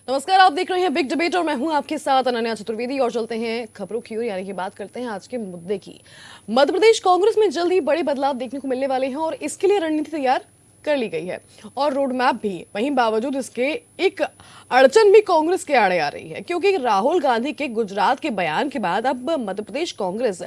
नमस्कार, आप देख रहे हैं बिग डिबेट और मैं हूं आपके साथ अनन्या चतुर्वेदी। और चलते हैं खबरों की ओर, यानी कि बात करते हैं आज के मुद्दे की। मध्य प्रदेश कांग्रेस में जल्द ही बड़े बदलाव देखने को मिलने वाले हैं और इसके लिए रणनीति तैयार कर ली गई है और रोड मैप भी। वहीं बावजूद इसके एक अड़चन भी कांग्रेस के आड़े आ रही है, क्योंकि राहुल गांधी के गुजरात के बयान के बाद अब मध्य प्रदेश कांग्रेस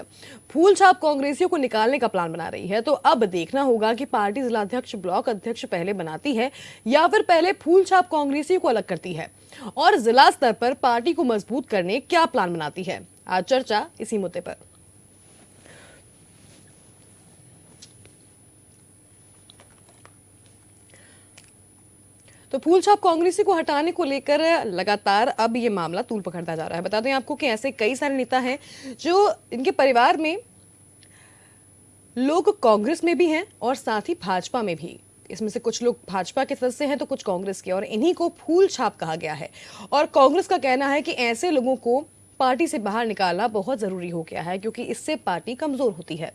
फूल छाप कांग्रेसियों को निकालने का प्लान बना रही है। तो अब देखना होगा कि पार्टी जिलाध्यक्ष ब्लॉक अध्यक्ष पहले बनाती है या फिर पहले फूल छाप कांग्रेसियों को अलग करती है और जिला स्तर पर पार्टी को मजबूत करने क्या प्लान बनाती है। आज चर्चा इसी मुद्दे पर। तो फूल छाप कांग्रेसी को हटाने को लेकर लगातार अब ये मामला तूल पकड़ता जा रहा है। बता दें आपको कि ऐसे कई सारे नेता हैं जो इनके परिवार में लोग कांग्रेस में भी हैं और साथ ही भाजपा में भी। इसमें से कुछ लोग भाजपा के सदस्य हैं तो कुछ कांग्रेस के, और इन्हीं को फूल छाप कहा गया है। और कांग्रेस का कहना है कि ऐसे लोगों को पार्टी से बाहर निकालना बहुत जरूरी हो गया है, क्योंकि इससे पार्टी कमजोर होती है।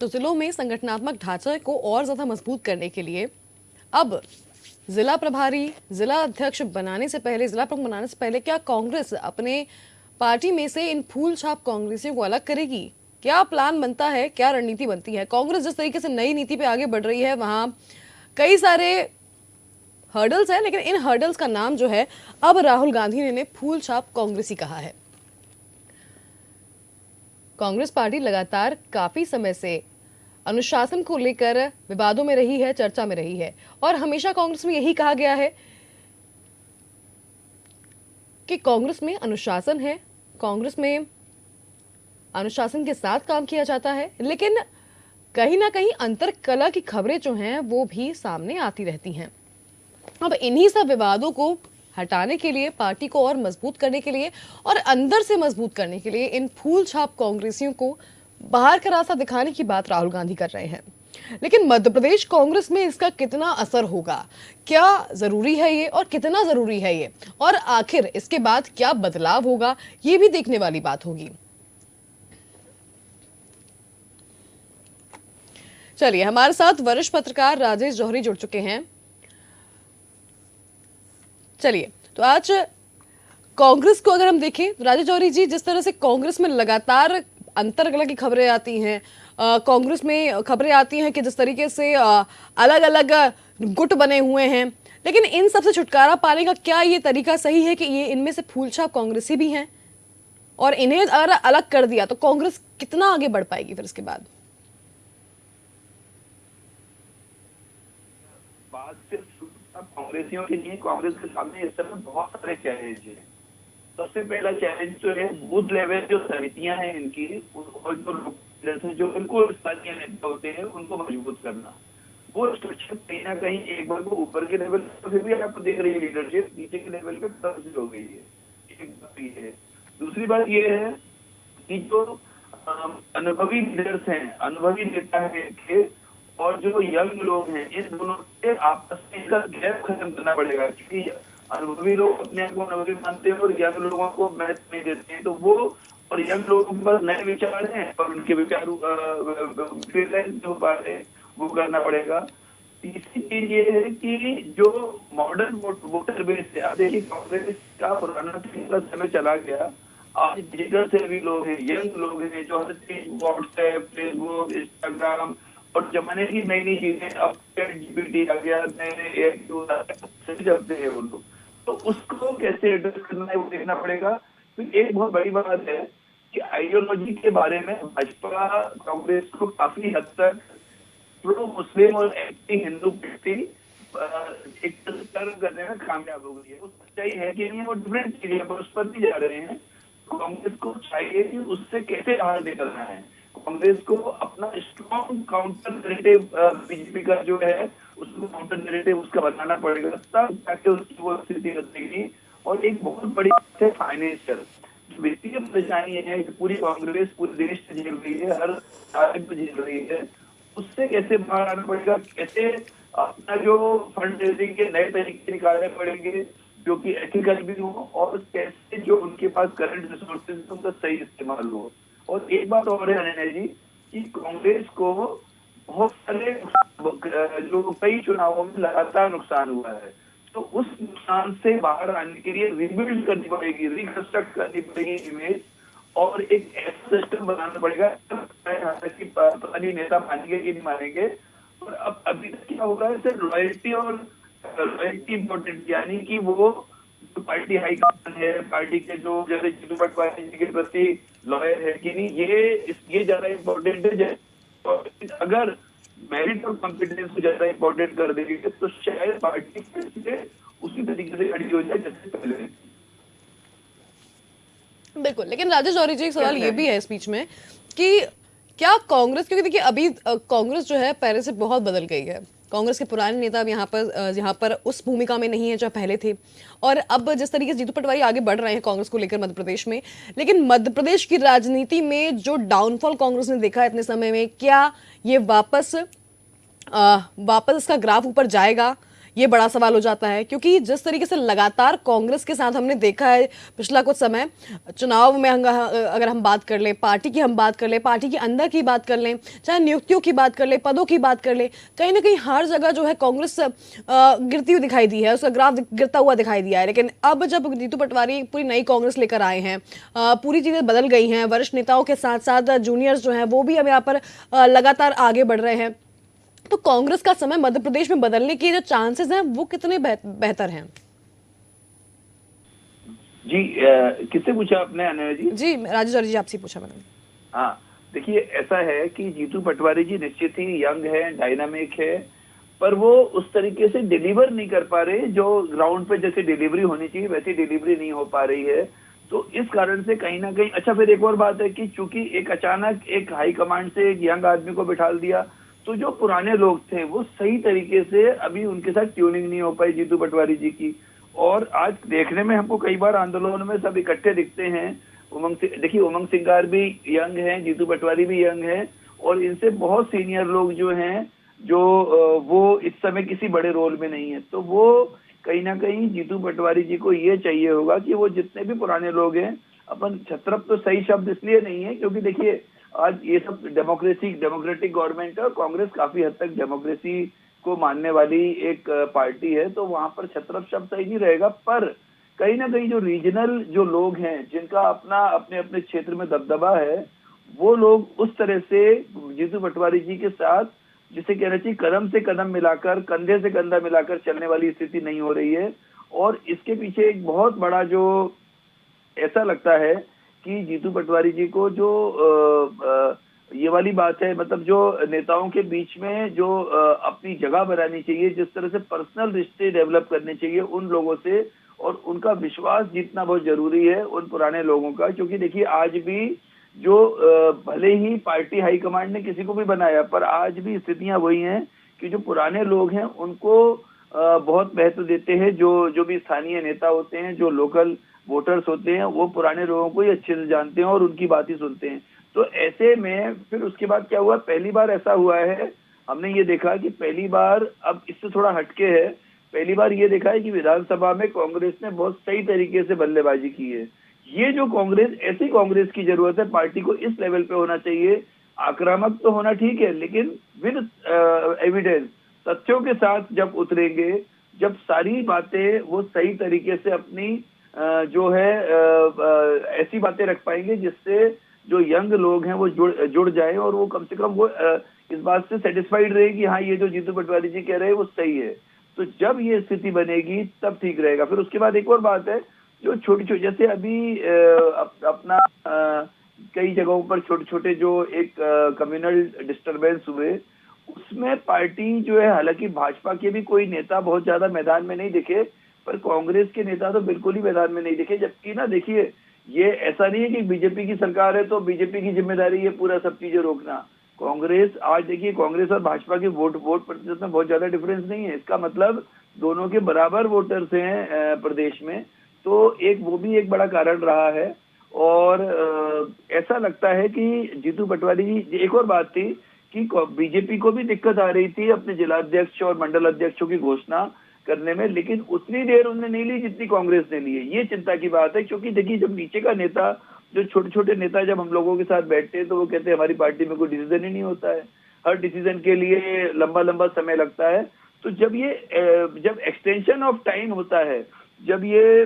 तो जिलों में संगठनात्मक ढांचे को और ज्यादा मजबूत करने के लिए अब जिला प्रभारी, जिला अध्यक्ष बनाने से पहले, जिला प्रमुख बनाने से पहले क्या कांग्रेस अपने पार्टी में से इन फूल छाप कांग्रेसियों को अलग करेगी? क्या प्लान बनता है, क्या रणनीति बनती है? कांग्रेस जिस तरीके से नई नीति पे आगे बढ़ रही है, वहां कई सारे हर्डल्स है, लेकिन इन हर्डल्स का नाम जो है अब राहुल गांधी ने फूल छाप कांग्रेसी कहा है। कांग्रेस पार्टी लगातार काफी समय से अनुशासन को लेकर विवादों में रही है, चर्चा में रही है, और हमेशा कांग्रेस में यही कहा गया है कि कांग्रेस में अनुशासन है, कांग्रेस में अनुशासन के साथ काम किया जाता है। लेकिन कहीं ना कहीं अंतरकलह की खबरें जो हैं वो भी सामने आती रहती हैं। अब इन्हीं सब विवादों को हटाने के लिए, पार्टी को और मजबूत करने के लिए और अंदर से मजबूत करने के लिए इन फूल छाप कांग्रेसियों को बाहर का रास्ता दिखाने की बात राहुल गांधी कर रहे हैं। लेकिन मध्य प्रदेश कांग्रेस में इसका कितना असर होगा, क्या जरूरी है ये और कितना जरूरी है ये, और आखिर इसके बाद क्या बदलाव होगा, ये भी देखने वाली बात होगी। चलिए, हमारे साथ वरिष्ठ पत्रकार राजेश जौहरी जुड़ चुके हैं। चलिए, तो आज कांग्रेस को अगर हम देखें तो राजेश जौहरी जी, जिस तरह से कांग्रेस में लगातार अंतरकलह की खबरें आती हैं, कांग्रेस में खबरें आती हैं कि जिस तरीके से अलग अलग गुट बने हुए हैं, लेकिन इन सबसे छुटकारा पाने का क्या ये तरीका सही है कि ये इनमें से फूलछाप कांग्रेसी भी हैं और इन्हें अगर अलग कर दिया तो कांग्रेस कितना आगे बढ़ पाएगी फिर इसके बाद? बात सिर्फ कांग्रेसियों की नहीं, कांग्रेस के सामने इस समय बहुत सारे चैलेंज हैं। सबसे पहला चैलेंज तो है बूथ लेवल जो समितियां हैं इनकी, और जो लोग जो बिल्कुल स्थानीय नेता होते हैं उनको मजबूत करना। वो स्ट्रक्चर कहीं ना कहीं एक बार वो ऊपर के लेवल पर फिर भी आपको देख रही है लीडरशिप नीचे के लेवल पे कब्जा हो गई है। एक बात ये है। दूसरी बात ये है कि जो अनुभवी लीडर्स हैं, अनुभवी नेता है इनके, और जो यंग लोग हैं, इन दोनों से आपस में इसका गैप खत्म करना पड़ेगा। क्योंकि अनुभवी लोग अपने आप को अनुभवी मानते हैं और यंग लोगों को महत्व नहीं देते हैं, तो वो और यंग लोगों के पास नए विचार हैं और उनके विचार जो बात है वो करना पड़ेगा। तीसरी चीज ये है कि जो मॉडर्न वोटर बेस है, आप देखिए कांग्रेस का पुराना समय चला गया। आज डिजिटल से भी लोग हैं, यंग लोग हैं, जो हर चीज व्हाट्सएप, फेसबुक, इंस्टाग्राम और जमाने की नई नई चीजें, अब ChatGPT आ गया, नए नए चलते हैं वो लोग, तो उसको कैसे एड्रेस करना है वो देखना पड़ेगा। तो एक बहुत बड़ी बात है कि आइडियोलॉजी के बारे में भाजपा कांग्रेस को काफी हद तक प्रो मुस्लिम और एंटी हिंदू पार्टी एक करने में कामयाब हो गई है। वो सच्चाई है कि नहीं, वो डिफरेंट चीज है, पर उस पर भी जा रहे हैं। कांग्रेस को चाहिए कि उससे कैसे बाहर निकलना है। कांग्रेस को अपना स्ट्रॉन्ग काउंटर नैरेटिव बीजेपी का जो है उसको काउंटर नैरेटिव उसका बनाना पड़ेगा, तब जाके उसकी वो स्थिति बदलेगी। और एक बहुत बड़ी बात है फाइनेंशियल, जो वित्तीय परेशानी है कि पूरी कांग्रेस पूरे देश से झेल रही है, हर राज्य में झेल रही है, उससे कैसे बाहर आना पड़ेगा, कैसे अपना जो फंड रेजिंग के नए तरीके निकालने पड़ेंगे जो कि एथिकल भी हो, और कैसे जो उनके पास करंट रिसोर्सेज उनका सही इस्तेमाल हो। और एक बात और है अनन्या जी कि कांग्रेस को बहुत सारे जो कई चुनावों में लगातार नुकसान हुआ है, तो उस नुकसान से बाहर आने के लिए रिबिल्ड करनी पड़ेगी, रिकंस्ट्रक्ट करनी पड़ेगी इमेज, और एक ऐसा सिस्टम बनाना पड़ेगा। हालांकि पुरानी नेता मानेंगे कि नहीं मानेंगे, और अब अभी तक क्या हो रहा है सर, लॉयल्टी और लॉयल्टी इम्पोर्टेंट, यानी कि वो जो पार्टी हाईकमान है, पार्टी के जो जैसे जीतू पटवारी जी के प्रति लॉयल है कि नहीं, ये ज्यादा इम्पोर्टेंट है। अगर मेरिट और कॉम्पिटेंस को ज्यादा इम्पोर्टेंट कर देंगे तो शायद पार्टी फिर उसी तरीके से खड़ी हो जाए जैसे पहले। बिल्कुल, लेकिन राजेश जौहरी जी, एक सवाल ये क्या भी है इस बीच में कि क्या कांग्रेस, क्योंकि देखिए अभी कांग्रेस जो है पहले से बहुत बदल गई है। कांग्रेस के पुराने नेता अब यहाँ पर उस भूमिका में नहीं है जो पहले थे, और अब जिस तरीके से जीतू पटवारी आगे बढ़ रहे हैं कांग्रेस को लेकर मध्य प्रदेश में, लेकिन मध्य प्रदेश की राजनीति में जो डाउनफॉल कांग्रेस ने देखा है इतने समय में, क्या ये वापस इसका ग्राफ ऊपर जाएगा? ये बड़ा सवाल हो जाता है, क्योंकि जिस तरीके से लगातार कांग्रेस के साथ हमने देखा है पिछला कुछ समय, चुनाव में अगर हम बात कर लें, पार्टी की हम बात कर लें, पार्टी के अंदर की बात कर लें, चाहे नियुक्तियों की बात कर लें, पदों की बात कर लें, कहीं ना कहीं हर जगह जो है कांग्रेस गिरती हुई दिखाई दी है, उसका ग्राफ गिरता हुआ दिखाई दिया है। लेकिन अब जब जीतू पटवारी पूरी नई कांग्रेस लेकर आए हैं, पूरी चीजें बदल गई हैं, वरिष्ठ नेताओं के साथ साथ जूनियर्स जो हैं वो भी अब यहाँ पर लगातार आगे बढ़ रहे हैं, तो कांग्रेस का समय मध्य प्रदेश में बदलने के जो चांसेस हैं वो कितने बेहतर हैं? जी, किससे पूछा आपने अनया जी? जी, राजेश जौहरी जी आपसे पूछा मैंने। हाँ, देखिए ऐसा है कि जीतू पटवारी जी निश्चित ही यंग है, डायनामिक है, पर वो उस तरीके से डिलीवर नहीं कर पा रहे जो ग्राउंड पे जैसे डिलीवरी होनी चाहिए वैसी डिलीवरी नहीं हो पा रही है। तो इस कारण से कहीं ना कहीं, अच्छा फिर एक और बात है कि चूंकि एक अचानक एक हाई कमांड से एक यंग आदमी को बिठा दिया, तो जो पुराने लोग थे वो सही तरीके से अभी उनके साथ ट्यूनिंग नहीं हो पाई जीतू पटवारी जी की। और आज देखने में हमको कई बार आंदोलन में सब इकट्ठे दिखते हैं। उमंग सिंह, देखिए उमंग सिंगार भी यंग हैं, जीतू पटवारी भी यंग हैं, और इनसे बहुत सीनियर लोग जो हैं, जो वो इस समय किसी बड़े रोल में नहीं है। तो वो कहीं ना कहीं जीतू पटवारी जी को ये चाहिए होगा कि वो जितने भी पुराने लोग हैं, अपन छत्रप तो सही शब्द इसलिए नहीं है क्योंकि देखिए आज ये सब डेमोक्रेटिक गवर्नमेंट है, और कांग्रेस काफी हद तक डेमोक्रेसी को मानने वाली एक पार्टी है, तो वहां पर छत्रप शब्द सही नहीं रहेगा। पर कहीं ना कहीं जो रीजनल जो लोग हैं, जिनका अपना अपने अपने क्षेत्र में दबदबा है, वो लोग उस तरह से जीतू पटवारी जी के साथ, जिसे कहना चाहिए कदम से कदम मिलाकर, कंधे से कंधा मिलाकर चलने वाली स्थिति नहीं हो रही है। और इसके पीछे एक बहुत बड़ा जो ऐसा लगता है कि जीतू पटवारी जी को जो ये वाली बात है, मतलब जो नेताओं के बीच में जो अपनी जगह बनानी चाहिए, जिस तरह से पर्सनल रिश्ते डेवलप करने चाहिए उन लोगों से, और उनका विश्वास जीतना बहुत जरूरी है उन पुराने लोगों का। क्योंकि देखिए आज भी जो भले ही पार्टी हाईकमांड ने किसी को भी बनाया, पर आज भी स्थितियां वही हैं कि जो पुराने लोग हैं उनको बहुत महत्व देते हैं। जो जो भी स्थानीय नेता होते हैं, जो लोकल वोटर्स होते हैं, वो पुराने लोगों को ही अच्छे से जानते हैं और उनकी बात ही सुनते हैं। तो ऐसे में फिर उसके बाद क्या हुआ, पहली बार ऐसा हुआ है, हमने ये देखा कि पहली बार, अब इससे थोड़ा हटके है, पहली बार ये देखा है कि विधानसभा में कांग्रेस ने बहुत सही तरीके से बल्लेबाजी की है। ये जो कांग्रेस, ऐसी कांग्रेस की जरूरत है, पार्टी को इस लेवल पे होना चाहिए। आक्रामक तो होना ठीक है, लेकिन विद एविडेंस, तथ्यों के साथ जब उतरेंगे, जब सारी बातें वो सही तरीके से अपनी जो है ऐसी बातें रख पाएंगे जिससे जो यंग लोग हैं वो जुड़ जाए, और वो कम से कम वो इस बात से सेटिस्फाइड रहे कि हाँ ये जो जीतू पटवारी जी कह रहे हैं वो सही है। तो जब ये स्थिति बनेगी तब ठीक रहेगा। फिर उसके बाद एक और बात है, जो छोटी छोटी, जैसे अभी अपना कई जगहों पर छोटे छोटे जो एक कम्युनल डिस्टरबेंस हुए, उसमें पार्टी जो है, हालांकि भाजपा के भी कोई नेता बहुत ज्यादा मैदान में नहीं दिखे, पर कांग्रेस के नेता तो बिल्कुल ही मैदान में नहीं दिखे। जबकि ना देखिए, ये ऐसा नहीं है कि बीजेपी की सरकार है तो बीजेपी की जिम्मेदारी है पूरा सब चीजें रोकना। कांग्रेस, आज देखिए कांग्रेस और भाजपा के वोट प्रतिशत में बहुत ज्यादा डिफरेंस नहीं है, इसका मतलब दोनों के बराबर वोटर्स हैं प्रदेश में। तो एक वो भी एक बड़ा कारण रहा है। और ऐसा लगता है कि जीतू पटवारी जी, एक और बात थी कि बीजेपी को भी दिक्कत आ रही थी अपने जिलाध्यक्ष और मंडल अध्यक्षों की घोषणा करने में, लेकिन उतनी देर उन्होंने नहीं ली जितनी कांग्रेस ने ली है। ये चिंता की बात है, क्योंकि देखिए जब नीचे का नेता, जो छोटे छोटे नेता जब हम लोगों के साथ बैठते हैं तो वो कहते हैं हमारी पार्टी में कोई डिसीजन ही नहीं होता है, हर डिसीजन के लिए लंबा लंबा समय लगता है। तो जब एक्सटेंशन ऑफ टाइम होता है, जब ये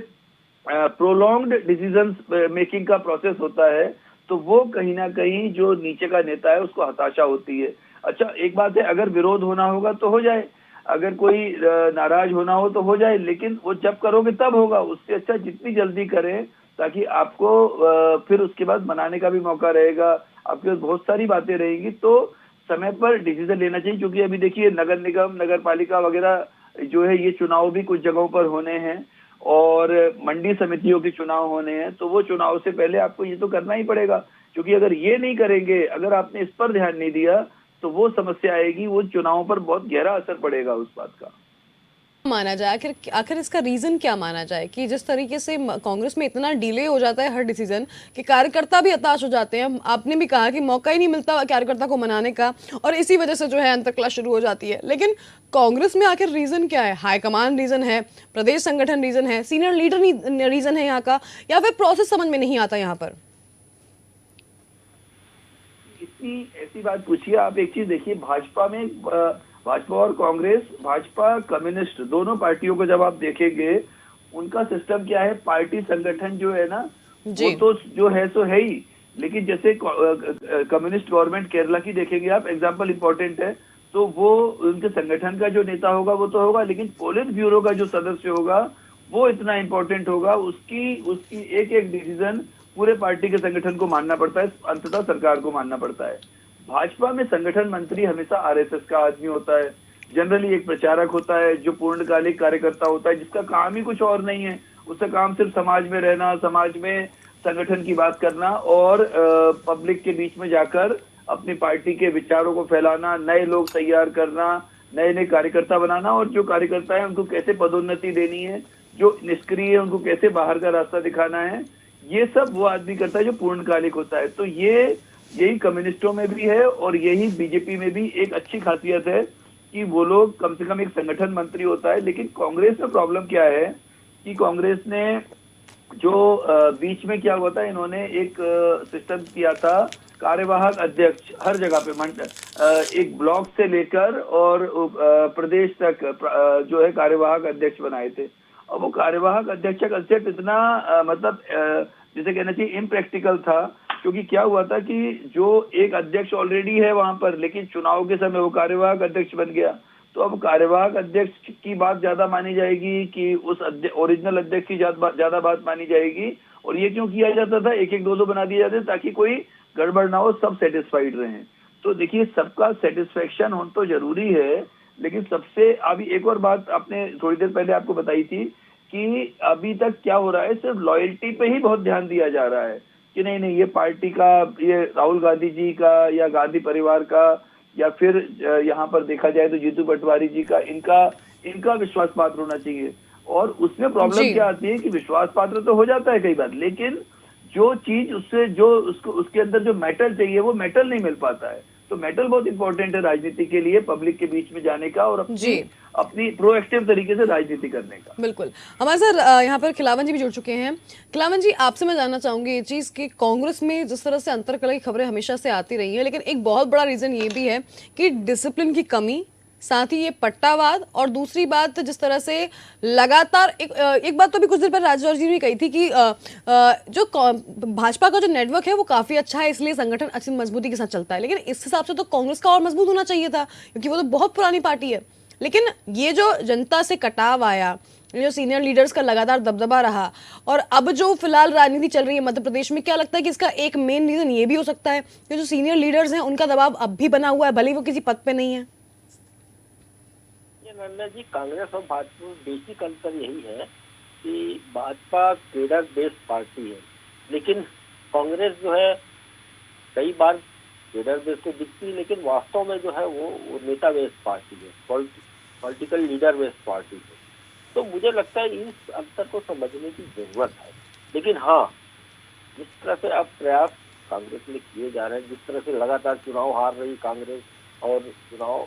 प्रोलॉन्ग्ड डिसीजन मेकिंग का प्रोसेस होता है, तो वो कहीं ना कहीं जो नीचे का नेता है उसको हताशा होती है। अच्छा, एक बात है, अगर विरोध होना होगा तो हो जाए, अगर कोई नाराज होना हो तो हो जाए, लेकिन वो जब करोगे तब होगा। उससे अच्छा जितनी जल्दी करें, ताकि आपको फिर उसके बाद मनाने का भी मौका रहेगा, आपके पास बहुत सारी बातें रहेंगी। तो समय पर डिसीजन लेना चाहिए, क्योंकि अभी देखिए नगर निगम, नगर पालिका वगैरह जो है, ये चुनाव भी कुछ जगहों पर होने हैं, और मंडी समितियों के चुनाव होने हैं। तो वो चुनाव से पहले आपको ये तो करना ही पड़ेगा, क्योंकि अगर ये नहीं करेंगे, अगर आपने इस पर ध्यान नहीं दिया, तो वो समस्या आएगी, वो चुनावों पर बहुत गहरा असर पड़ेगा उस बात का। माना जाए आखिर आखिर इसका रीजन क्या माना जाए कि जिस तरीके से कांग्रेस में इतना डिले हो जाता है हर डिसीजन कि कार्यकर्ता भी हताश हो जाते हैं। आपने भी कहा कि मौका ही नहीं मिलता कार्यकर्ता को मनाने का, और इसी वजह से जो है अंतर्कलह शुरू हो जाती है। लेकिन कांग्रेस में आखिर रीजन क्या है? हाईकमान रीजन है, प्रदेश संगठन रीजन है, सीनियर लीडर रीजन है यहाँ का, या फिर प्रोसेस समझ में नहीं आता यहाँ पर? इतनी ऐसी बात पूछिए। आप एक चीज देखिए, भाजपा में भाजपा और कांग्रेस, भाजपा कम्युनिस्ट दोनों पार्टियों को जब आप देखेंगे, उनका सिस्टम क्या है, पार्टी संगठन जो है ना, वो जी तो जो है सो है ही। लेकिन जैसे कम्युनिस्ट गवर्नमेंट केरला की देखेंगे आप, एग्जाम्पल इंपॉर्टेंट है, तो वो उनके संगठन का जो नेता होगा वो तो होगा, लेकिन पोलित ब्यूरो का जो सदस्य होगा वो इतना इंपॉर्टेंट होगा, उसकी उसकी एक एक डिसीजन पूरे पार्टी के संगठन को मानना पड़ता है, अंततः सरकार को मानना पड़ता है। भाजपा में संगठन मंत्री हमेशा आरएसएस का आदमी होता है, जनरली एक प्रचारक होता है, जो पूर्णकालिक कार्यकर्ता होता है, जिसका काम ही कुछ और नहीं है। उसका काम सिर्फ समाज में रहना, समाज में संगठन की बात करना, और पब्लिक के बीच में जाकर अपनी पार्टी के विचारों को फैलाना, नए लोग तैयार करना, नए नए कार्यकर्ता बनाना, और जो कार्यकर्ता है उनको कैसे पदोन्नति देनी है, जो निष्क्रिय है उनको कैसे बाहर का रास्ता दिखाना है, ये सब वो आदमी करता है जो पूर्णकालिक होता है। तो यही कम्युनिस्टों में भी है, और यही बीजेपी में भी एक अच्छी खासियत है कि वो लोग कम से कम एक संगठन मंत्री होता है। लेकिन कांग्रेस में प्रॉब्लम क्या है कि कांग्रेस ने जो बीच में क्या हुआ था, इन्होंने एक सिस्टम किया था, कार्यवाहक अध्यक्ष हर जगह पे एक ब्लॉक से लेकर और प्रदेश तक जो है कार्यवाहक अध्यक्ष बनाए थे। और वो कार्यवाहक अध्यक्ष का कंसेप्ट इतना जिसे कहना चाहिए इम्प्रैक्टिकल था, क्योंकि क्या हुआ था कि जो एक अध्यक्ष ऑलरेडी है वहां पर, लेकिन चुनाव के समय वो कार्यवाहक अध्यक्ष बन गया। तो अब कार्यवाहक अध्यक्ष की बात ज्यादा मानी जाएगी कि उस ओरिजिनल अध्यक्ष की ज्यादा बात मानी जाएगी? और ये क्यों किया जाता था, एक एक दो दो बना दिए जाते ताकि कोई गड़बड़ ना हो, सब सेटिस्फाइड रहें। तो देखिए, सबका सेटिस्फेक्शन होना तो जरूरी है, लेकिन सबसे अभी एक और बात आपने थोड़ी देर पहले आपको बताई थी कि अभी तक क्या हो रहा है, सिर्फ लॉयल्टी पे ही बहुत ध्यान दिया जा रहा है कि नहीं नहीं, ये पार्टी का, ये राहुल गांधी जी का या गांधी परिवार का, या फिर यहाँ पर देखा जाए तो जीतू पटवारी जी का, इनका विश्वास पात्र होना चाहिए। और उसमें प्रॉब्लम क्या आती है कि विश्वास पात्र तो हो जाता है कई बार, लेकिन जो चीज उससे जो उसके अंदर जो मेटल चाहिए वो मेटल नहीं मिल पाता है। तो मेटल बहुत इंपॉर्टेंट है राजनीति के लिए, पब्लिक के बीच में जाने का, और अपनी अपनी प्रोएक्टिव तरीके से राजनीति करने का। बिल्कुल। हमारे साथ यहाँ पर खिलावन जी भी जुड़ चुके हैं। खिलावन जी, आपसे मैं जानना चाहूंगी ये चीज कि कांग्रेस में जिस तरह से अंतरकलह की खबरें हमेशा से आती रही है, लेकिन एक बहुत बड़ा रीजन ये भी है कि डिसिप्लिन की कमी, साथ ही ये पट्टावाद, और दूसरी बात जिस तरह से लगातार एक बात तो भी कुछ देर पहले राजौर जी ने कही थी कि जो भाजपा का जो नेटवर्क है वो काफी अच्छा है, इसलिए संगठन अच्छी मजबूती के साथ चलता है। लेकिन इस हिसाब से तो कांग्रेस का और मजबूत होना चाहिए था, क्योंकि वो तो बहुत पुरानी पार्टी है। लेकिन ये जो जनता से कटाव आया, जो सीनियर लीडर्स का लगातार दबदबा रहा, और अब जो फिलहाल राजनीति चल रही है मध्य प्रदेश में, क्या लगता है कि इसका एक मेन रीजन ये भी हो सकता है कि जो सीनियर लीडर्स हैं उनका दबाव अब भी बना हुआ है, भले वो किसी पद पे नहीं है? नंदा जी, कांग्रेस और भाजपा में बेसिक अंतर यही है कि भाजपा केडर बेस्ड पार्टी है, लेकिन कांग्रेस जो है कई बार केडर बेस्ड तो दिखती है, लेकिन वास्तव में जो है वो नेता बेस्ड पार्टी है, पॉलिटिकल लीडर बेस्ड पार्टी है। तो मुझे लगता है इस अंतर को समझने की जरूरत है। लेकिन हाँ, जिस तरह से अब प्रयास कांग्रेस में किए जा रहे हैं, जिस तरह से लगातार चुनाव हार रही कांग्रेस, और चुनाव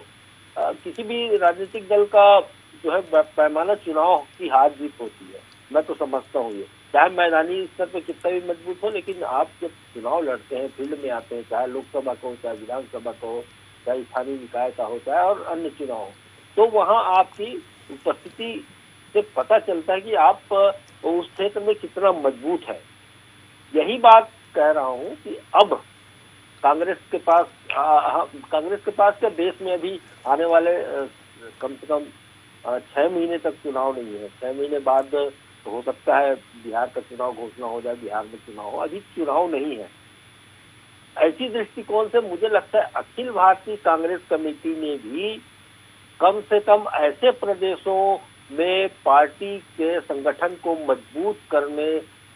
किसी भी राजनीतिक दल का जो है पैमाना चुनाव की हार जीत होती है, मैं तो समझता हूँ ये, चाहे मैदानी स्तर पर कितना भी मजबूत हो, लेकिन आप जब चुनाव लड़ते हैं, फील्ड में आते हैं, चाहे लोकसभा को चाहे विधानसभा को, चाहे स्थानीय निकाय का हो चाहे और अन्य चुनाव हो, तो वहाँ आपकी उपस्थिति से पता चलता है कि आप उस क्षेत्र में कितना मजबूत है। यही बात कह रहा हूँ कि अब कांग्रेस के पास कांग्रेस के पास क्या, देश में अभी आने वाले कम से कम 6 महीने तक चुनाव नहीं है। 6 महीने बाद हो सकता है बिहार का चुनाव घोषणा हो जाए, बिहार में चुनाव हो, अभी चुनाव नहीं है। ऐसी दृष्टिकोण से मुझे लगता है अखिल भारतीय कांग्रेस कमेटी ने भी कम से कम ऐसे प्रदेशों में पार्टी के संगठन को मजबूत करने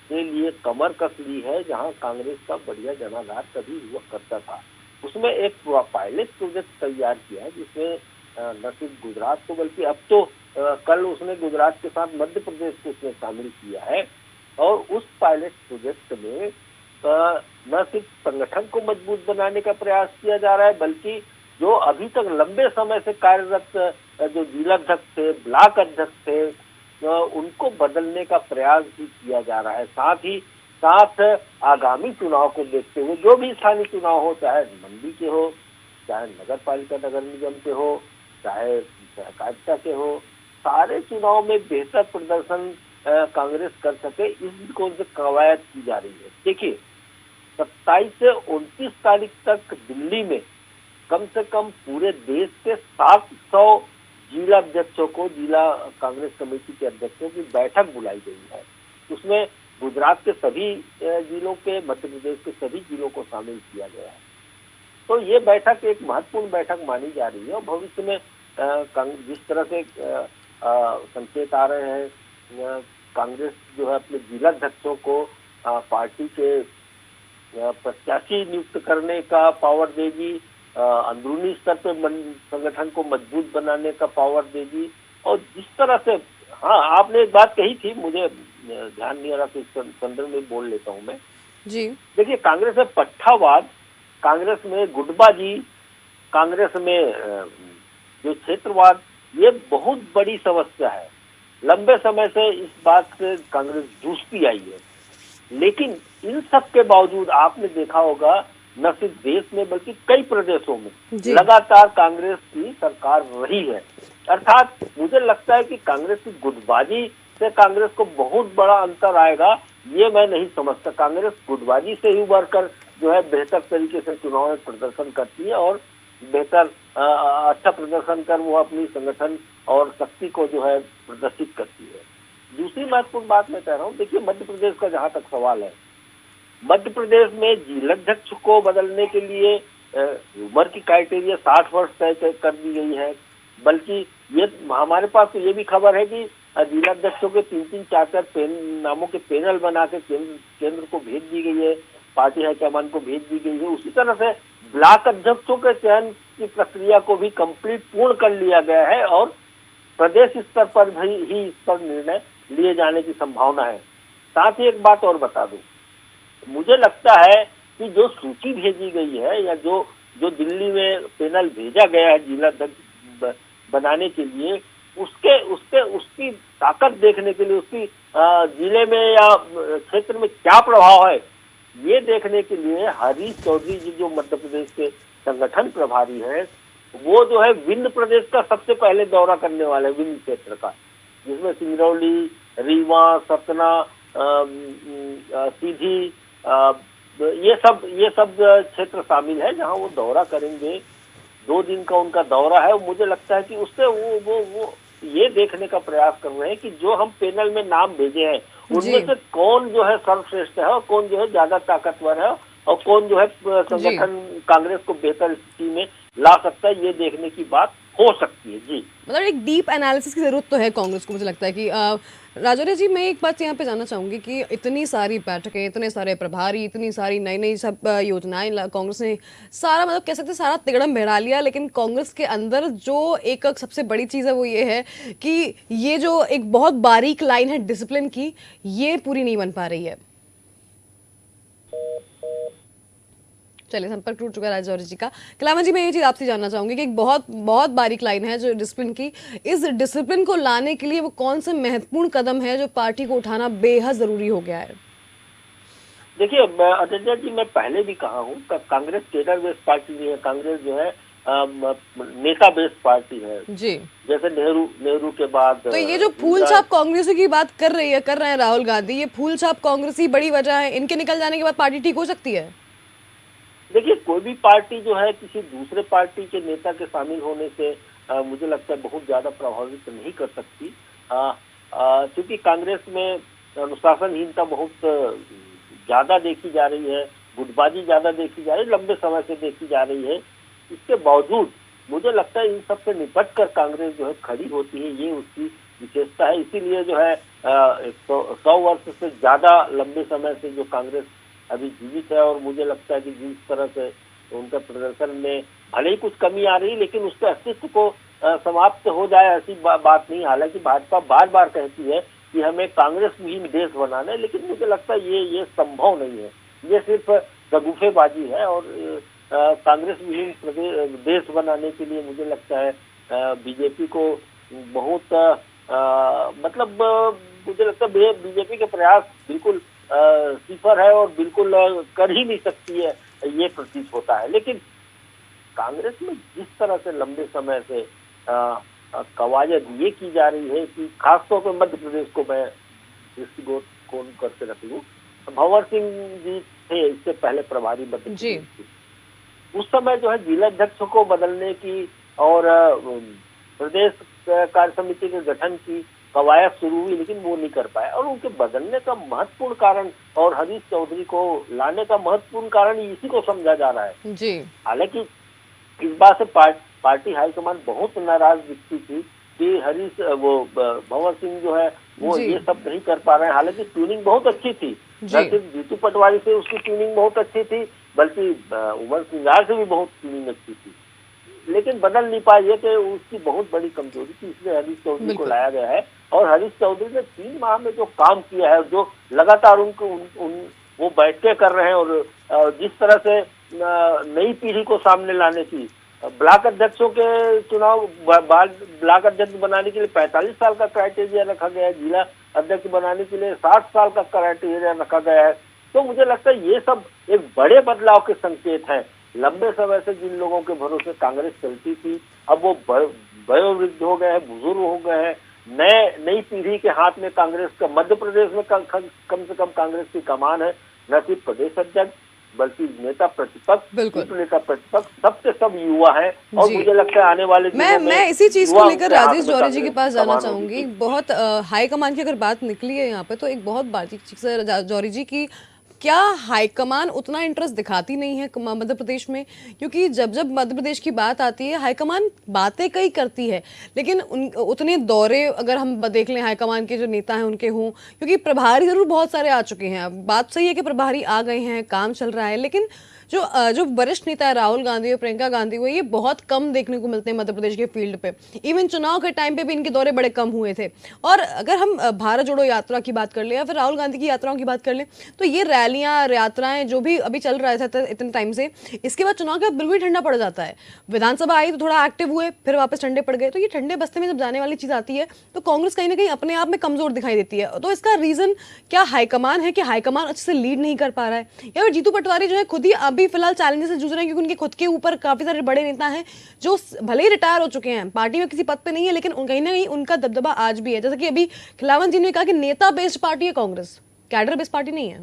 के लिए कमर कस ली है, जहां कांग्रेस का बढ़िया जनाधार कभी हुआ करता था। उसमें एक पायलट प्रोजेक्ट तैयार किया है, जिसमें न सिर्फ गुजरात को बल्कि अब तो कल उसने गुजरात के साथ मध्य प्रदेश को उसने शामिल किया है। और उस पायलट प्रोजेक्ट में न सिर्फ संगठन को मजबूत बनाने का प्रयास किया जा रहा है, बल्कि जो अभी तक लंबे समय से कार्यरत जो जिलाध्यक्ष थे, ब्लॉक अध्यक्ष थे, उनको बदलने का प्रयास भी किया जा रहा है। साथ ही साथ आगामी चुनाव को देखते हुए जो भी स्थानीय चुनाव हो, चाहे मंडी के हो, चाहे नगर पालिका नगर निगम के हो, चाहे सहकारिता के हो, सारे चुनाव में बेहतर प्रदर्शन कांग्रेस कर सके, इस दृष्टिकोण से कवायद की जा रही है। देखिए 27 से 29 तारीख तक दिल्ली में कम से कम पूरे देश के 700 जिला अध्यक्षों को, जिला कांग्रेस कमेटी के अध्यक्षों की बैठक बुलाई गई है। उसमें गुजरात के सभी जिलों के, मध्य प्रदेश के सभी जिलों को शामिल किया गया है। तो ये बैठक एक महत्वपूर्ण बैठक मानी जा रही है और भविष्य में जिस तरह से संकेत आ रहे हैं, कांग्रेस जो है अपने जिला अध्यक्षों को पार्टी के प्रत्याशी नियुक्त करने का पावर देगी, अंदरूनी स्तर पे संगठन को मजबूत बनाने का पावर देगी। और जिस तरह से, हाँ आपने एक बात कही थी, मुझे ध्यान नहीं आ रहा, तो इस संदर्भ में बोल लेता हूँ मैं जी। देखिए कांग्रेस में पट्टावाद, कांग्रेस में गुटबाजी, कांग्रेस में जो क्षेत्रवाद, ये बहुत बड़ी समस्या है। लंबे समय से इस बात से कांग्रेस जूझती आई है। लेकिन इन सब के बावजूद आपने देखा होगा, न सिर्फ देश में बल्कि कई प्रदेशों में लगातार कांग्रेस की सरकार रही है। अर्थात मुझे लगता है कि कांग्रेस की गुटबाजी से कांग्रेस को बहुत बड़ा अंतर आएगा, ये मैं नहीं समझता। कांग्रेस गुटबाजी से ही उभर कर जो है बेहतर तरीके से चुनाव में प्रदर्शन करती है और बेहतर अच्छा प्रदर्शन कर वो अपनी संगठन और शक्ति को जो है प्रदर्शित करती है। दूसरी महत्वपूर्ण बात मैं कह रहा हूँ, देखिए मध्य प्रदेश का जहाँ तक सवाल है, मध्य प्रदेश में जिलाध्यक्ष को बदलने के लिए उम्र की क्राइटेरिया 60 वर्ष तय कर दी गई है। बल्कि ये हमारे पास तो ये भी खबर है कि जिलाध्यक्षों के 3-3, 4-4 नामों के पैनल बना के केंद्र को भेज दी गई है, पार्टी हाईकमान को भेज दी गई है। उसी तरह से ब्लॉक अध्यक्षों के चयन की प्रक्रिया को भी पूर्ण कर लिया गया है और प्रदेश स्तर पर भी ही इस पर निर्णय लिए जाने की संभावना है। साथ ही एक बात और बता दूं, मुझे लगता है कि जो सूची भेजी गई है या जो दिल्ली में पैनल भेजा गया है जिला बनाने के लिए, उसकी ताकत देखने के लिए, उसकी जिले में या क्षेत्र में क्या प्रभाव है, ये देखने के लिए हरीश चौधरी जी जो मध्य प्रदेश के संगठन प्रभारी हैं, वो जो है विंध्य प्रदेश का सबसे पहले दौरा करने वाले, विंध्य क्षेत्र का, जिसमें सिंगरौली, रीवा, सतना, सीधी, ये सब क्षेत्र शामिल है, जहां वो दौरा करेंगे। 2 दिन का उनका दौरा है। मुझे लगता है कि उससे वो ये देखने का प्रयास कर रहे हैं कि जो हम पैनल में नाम भेजे हैं उनमें से कौन जो है सर्वश्रेष्ठ है और कौन जो है ज्यादा ताकतवर है और कौन जो है संगठन कांग्रेस को बेहतर स्थिति में ला सकता है, ये देखने की बात हो सकती है। जी, मतलब एक डीप एनालिसिस की जरूरत तो है कांग्रेस को। मुझे लगता है कि राजौरी जी, मैं एक बात यहाँ पे जानना चाहूंगी कि इतनी सारी बैठकें, इतने सारे प्रभारी, इतनी सारी नई नई सब योजनाएं कांग्रेस ने सारा, मतलब कह सकते सारा तिगड़म बिड़ा लिया, लेकिन कांग्रेस के अंदर जो एक सबसे बड़ी चीज़ है वो ये है कि ये जो एक बहुत बारीक लाइन है डिसिप्लिन की, ये पूरी नहीं बन पा रही है। चलिए, संपर्क टूट चुका है राजौरी जी का। कलामा जी, मैं ये चीज़ आपसे जानना चाहूंगी कि एक बहुत बहुत बारीक लाइन है जो डिसिप्लिन की, इस डिसिप्लिन को लाने के लिए वो कौन से महत्वपूर्ण कदम है जो पार्टी को उठाना बेहद जरूरी हो गया है? देखिए अजय जी, मैं पहले भी कहा हूँ, कांग्रेस केडर बेस्ड पार्टी नहीं है। कांग्रेस जो है नेता बेस्ड पार्टी है। जी। जैसे नेहरू के बाद तो ये जो फूल छाप कांग्रेसी की बात कर रहे हैं राहुल गांधी, ये फूल छाप कांग्रेसी बड़ी वजह है, इनके निकल जाने के बाद पार्टी ठीक हो सकती है? देखिए, कोई भी पार्टी जो है किसी दूसरे पार्टी के नेता के शामिल होने से मुझे लगता है बहुत ज्यादा प्रभावित नहीं कर सकती, क्योंकि कांग्रेस में अनुशासनहीनता बहुत ज्यादा देखी जा रही है, गुटबाजी ज्यादा देखी जा रही है, लंबे समय से देखी जा रही है। इसके बावजूद मुझे लगता है इन सब से निपट कर कांग्रेस जो है खड़ी होती है, ये उसकी विशेषता है। इसीलिए जो है 100 वर्ष से ज्यादा लंबे समय से जो कांग्रेस अभी जीवित है, और मुझे लगता है कि जिस तरह से उनका प्रदर्शन में भले ही कुछ कमी आ रही, लेकिन उसके अस्तित्व को समाप्त हो जाए ऐसी बात नहीं। हालांकि भाजपा बार बार कहती है कि हमें कांग्रेस विहीन देश बनाना है, लेकिन मुझे लगता है ये संभव नहीं है, ये सिर्फ शगुफेबाजी है। और कांग्रेस विहीन देश बनाने के लिए मुझे लगता है बीजेपी को बहुत मतलब मुझे लगता है बीजेपी के प्रयास बिल्कुल सिफर है और बिल्कुल कर ही नहीं सकती है, ये प्रतीत होता है। लेकिन कांग्रेस में जिस तरह से लंबे समय से कवायद ये की जा रही है कि खासतौर पर मध्य प्रदेश को मैं दृष्टिकोण करके रख लूं, भंवर सिंह जी थे इससे पहले प्रभारी मध्य प्रदेश के। उस समय जो है जिलाध्यक्ष को बदलने की और प्रदेश कार्य समिति के गठन की कवायद शुरू हुई, लेकिन वो नहीं कर पाए। और उनके बदलने का महत्वपूर्ण कारण और हरीश चौधरी को लाने का महत्वपूर्ण कारण इसी को समझा जा रहा है जी। हालांकि इस बात से पार्टी हाईकमान बहुत नाराज दिखती थी कि हरीश भंवर सिंह जो है वो ये सब नहीं कर पा रहे हैं। हालांकि ट्यूनिंग बहुत अच्छी थी, न सिर्फ जीतू पटवारी से उसकी ट्यूनिंग बहुत अच्छी थी, बल्कि उमर सिंगार से भी बहुत ट्यूनिंग अच्छी थी, लेकिन बदल नहीं पाई। ये कि उसकी बहुत बड़ी कमजोरी थी, इसलिए हरीश चौधरी को लाया गया है। और हरीश चौधरी ने 3 माह में जो काम किया है, जो लगातार वो बैठके कर रहे हैं, और जिस तरह से नई पीढ़ी को सामने लाने की, ब्लॉक अध्यक्षों के चुनाव ब्लॉक अध्यक्ष बनाने के लिए 45 साल का क्राइटेरिया रखा गया है, जिला अध्यक्ष बनाने के लिए 60 साल का क्राइटेरिया रखा गया है। तो मुझे लगता है ये सब एक बड़े बदलाव के संकेत हैं। लंबे समय से जिन लोगों के भरोसे कांग्रेस चलती थी, अब वो वयोवृद्ध हो गए हैं, बुजुर्ग हो गए हैं। नई पीढ़ी के हाथ में कांग्रेस का, मध्य प्रदेश में कम से कम कांग्रेस की कमान है, न सिर्फ प्रदेश अध्यक्ष बल्कि नेता प्रतिपक्ष, नेता प्रतिपक्ष सबसे सब युवा है। और मुझे लगता है आने वाले मैं इसी चीज को लेकर राजेश जौहरी जी के पास जाना चाहूंगी। बहुत हाईकमान की अगर बात निकली है यहाँ पे, तो एक बहुत बातचीत से जौहरी जी की, क्या हाईकमान उतना इंटरेस्ट दिखाती नहीं है मध्य प्रदेश में? क्योंकि जब जब मध्य प्रदेश की बात आती है, हाईकमान बातें कई करती है, लेकिन उतने दौरे अगर हम देख लें हाईकमान के जो नेता हैं उनके हों, क्योंकि प्रभारी जरूर बहुत सारे आ चुके हैं, बात सही है कि प्रभारी आ गए हैं, काम चल रहा है, लेकिन जो वरिष्ठ नेता है राहुल गांधी और प्रियंका गांधी, वो ये बहुत कम देखने को मिलते हैं मध्य प्रदेश के फील्ड पे। इवन चुनाव के टाइम पे भी इनके दौरे बड़े कम हुए थे। और अगर हम भारत जोड़ो यात्रा की बात कर ले या फिर राहुल गांधी की यात्राओं की बात कर ले, तो ये रैलियां यात्राएं जो भी अभी चल रहा था इतने टाइम से, इसके बाद चुनाव के बाद बिल्कुल ठंडा पड़ जाता है। विधानसभा आई तो थोड़ा एक्टिव हुए, फिर वापस ठंडे पड़ गए। तो ये ठंडे बस्ते में जब जाने वाली चीज आती है तो कांग्रेस कहीं ना कहीं अपने आप में कमजोर दिखाई देती है। तो इसका रीजन क्या हाईकमान है कि हाईकमान अच्छे से लीड नहीं कर पा रहा है, या फिर जीतू पटवारी जो है खुद ही अभी फिलहाल चैलेंजेस जूझ रहे हैं, क्योंकि उनके खुद के ऊपर काफी सारे बड़े नेता हैं जो भले ही रिटायर हो चुके हैं, पार्टी में किसी पद पे नहीं है, लेकिन कहीं ना कहीं उनका दबदबा आज भी है। जैसे कि अभी खिलावन जी ने कहा कि नेता बेस्ड पार्टी है कांग्रेस, कैडर बेस्ड पार्टी नहीं है।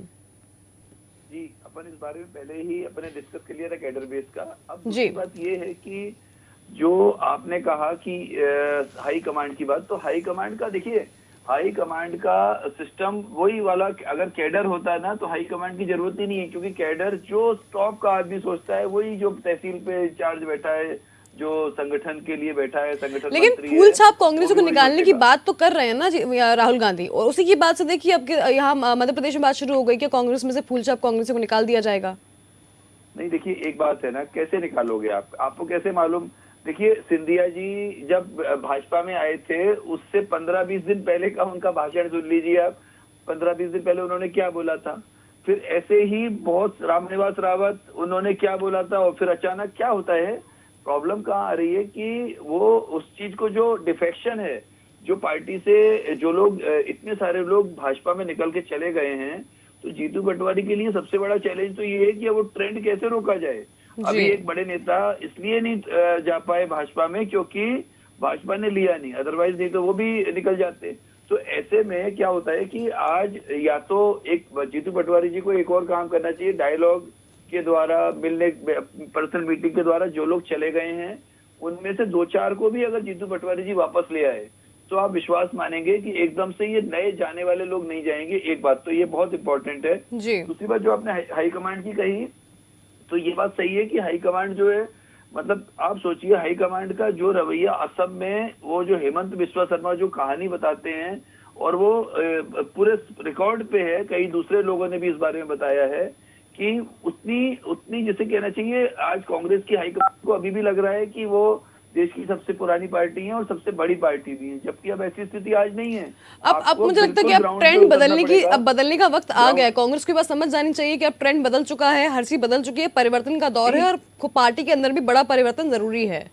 जी, अपन इस बारे में पहले ही अपने डिस्कस कर लिया था कैडर बेस्ड का। अब दूसरी बात ये है कि जो आपने कहा कि हाई कमांड की बात, तो हाई कमांड का देखिए, हाई कमांड का सिस्टम वही वाला, अगर कैडर होता है ना तो हाई कमांड की जरूरत ही नहीं है, क्योंकि कैडर जो टॉप का आदमी सोचता है वही जो तहसील पे चार्ज बैठा है, जो संगठन के लिए बैठा है, संगठन लेकिन फूल छाप कांग्रेस को निकालने की बात तो कर रहे हैं ना राहुल गांधी, और उसी की बात से देखिए अब यहाँ मध्य प्रदेश में बात शुरू हो गई कि कांग्रेस में से फूल छाप कांग्रेस को निकाल दिया जाएगा। नहीं, देखिए एक बात है ना, कैसे निकालोगे आपको कैसे मालूम? देखिए, सिंधिया जी जब भाजपा में आए थे उससे 15-20 दिन पहले का उनका भाषण सुन लीजिए आप। 15-20 दिन पहले उन्होंने क्या बोला था, फिर ऐसे ही बहुत रामनिवास रावत उन्होंने क्या बोला था, और फिर अचानक क्या होता है। प्रॉब्लम कहाँ आ रही है कि वो उस चीज को, जो डिफेक्शन है, जो पार्टी से जो लोग, इतने सारे लोग भाजपा में निकल के चले गए हैं, तो जीतू पटवारी के लिए सबसे बड़ा चैलेंज तो ये है कि वो ट्रेंड कैसे रोका जाए। अभी जी। एक बड़े नेता इसलिए नहीं जा पाए भाजपा में क्योंकि भाजपा ने लिया नहीं, अदरवाइज नहीं तो वो भी निकल जाते। तो ऐसे में क्या होता है कि आज या तो एक जीतू पटवारी जी को एक और काम करना चाहिए, डायलॉग के द्वारा, मिलने, पर्सनल मीटिंग के द्वारा जो लोग चले गए हैं उनमें से 2-4 को भी अगर जीतू पटवारी जी वापस ले आए तो आप विश्वास मानेंगे कि एकदम से ये नए जाने वाले लोग नहीं जाएंगे। एक बात तो ये बहुत इंपॉर्टेंट है। जी। दूसरी बात जो आपने हाईकमांड की कही, तो ये बात सही है कि हाईकमांड जो है, मतलब आप सोचिए हाईकमांड का जो रवैया असम में, वो जो हेमंत बिस्वा शर्मा जो कहानी बताते हैं और वो पूरे रिकॉर्ड पे है, कई दूसरे लोगों ने भी इस बारे में बताया है कि उतनी उतनी जिसे कहना चाहिए, आज कांग्रेस की हाईकमांड को अभी भी लग रहा है कि वो देश की सबसे पुरानी पार्टी है और सबसे बड़ी पार्टी भी है, जबकि अब ऐसी स्थिति आज नहीं है। अब आपको मुझे लगता है कि बिल्कुल अब ग्राउंड पे ट्रेंड उतरना बदलने की पड़ेगा। अब बदलने का वक्त आ गया है। कांग्रेस के पास समझ जानी चाहिए कि अब ट्रेंड बदल चुका है, हर चीज बदल चुकी है, परिवर्तन का दौर है और पार्टी के अंदर भी बड़ा परिवर्तन जरूरी है।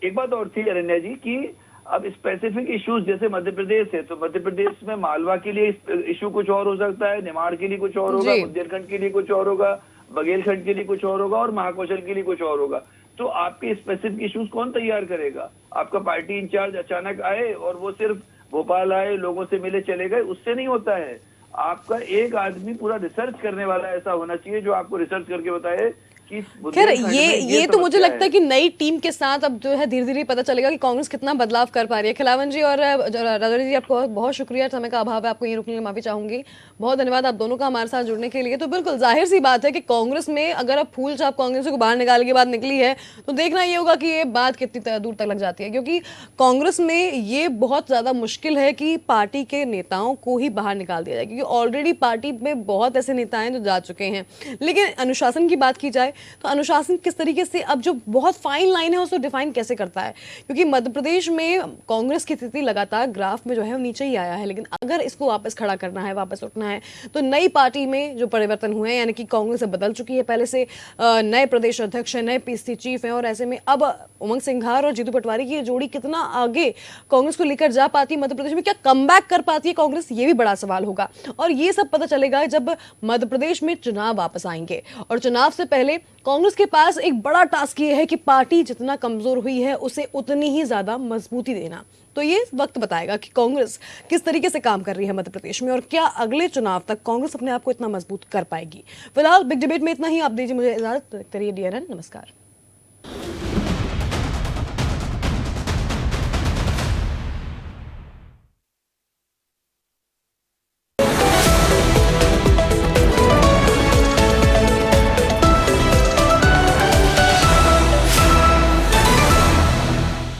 एक बात और थी अरण्या जी कि अब स्पेसिफिक इश्यूज जैसे मध्य प्रदेश है, तो मध्य प्रदेश में मालवा के लिए इशू कुछ और हो सकता है, निमाड़ के लिए कुछ और होगा, जी। बुंदेलखंड के लिए कुछ और होगा, बघेलखंड के लिए कुछ और होगा और महाकौशल के लिए कुछ और होगा। तो आपके स्पेसिफिक इश्यूज कौन तैयार करेगा? आपका पार्टी इंचार्ज अचानक आए और वो सिर्फ भोपाल आए, लोगों से मिले, चले गए, उससे नहीं होता है। आपका एक आदमी पूरा रिसर्च करने वाला ऐसा होना चाहिए जो आपको रिसर्च करके बताए कि खैर बुंदेलखंड में ये तो मुझे समस्या लगता है कि नई टीम के साथ अब जो है धीरे धीरे पता चलेगा कि कांग्रेस कितना बदलाव कर पा रही है। खिलावन जी और राजौरी जी, आपको बहुत शुक्रिया, समय का अभाव है, आपको यहीं रुकने के लिए माफी चाहूंगी। बहुत धन्यवाद आप दोनों का हमारे साथ जुड़ने के लिए। तो बिल्कुल जाहिर सी बात है कि कांग्रेस में अगर अब फूल छाप कांग्रेस को बाहर निकालने के बाद निकली है तो देखना ये होगा कि ये बात कितनी दूर तक लग जाती है, क्योंकि कांग्रेस में ये बहुत ज्यादा मुश्किल है कि पार्टी के नेताओं को ही बाहर निकाल दिया जाए, क्योंकि ऑलरेडी पार्टी में बहुत ऐसे नेता हैं जो जा चुके हैं। लेकिन अनुशासन की बात की जाए तो अनुशासन किस तरीके से, अब जो बहुत फाइन लाइन है उसको डिफाइन कैसे करता है, क्योंकि मध्य प्रदेश में कांग्रेस की स्थिति लगातार ग्राफ में जो है वो नीचे ही आया है। लेकिन अगर इसको वापस खड़ा करना है, वापस उठना है, तो नई पार्टी में जो परिवर्तन हुए हैं, यानी कि कांग्रेस बदल चुकी है पहले से, नए प्रदेश अध्यक्ष है, नए पीसीसी चीफ है, और ऐसे में अब उमंग सिंघार और जीतू पटवारी की ये जोड़ी कितना आगे कांग्रेस को लेकर जा पाती है मध्य प्रदेश में, क्या कमबैक कर पाती है कांग्रेस, ये भी बड़ा सवाल होगा। और ये सब पता चलेगा जब मध्य प्रदेश में चुनाव वापस आएंगे। और चुनाव से पहले कांग्रेस के पास एक बड़ा टास्क ये है कि पार्टी जितना कमजोर हुई है उसे उतनी ही ज्यादा मजबूती देना। तो ये वक्त बताएगा कि कांग्रेस किस तरीके से काम कर रही है मध्य प्रदेश में और क्या अगले चुनाव तक कांग्रेस अपने आप को इतना मजबूत कर पाएगी। फिलहाल बिग डिबेट में इतना ही। आप दीजिए मुझे इजाजत। देखते रहिए DNN। नमस्कार।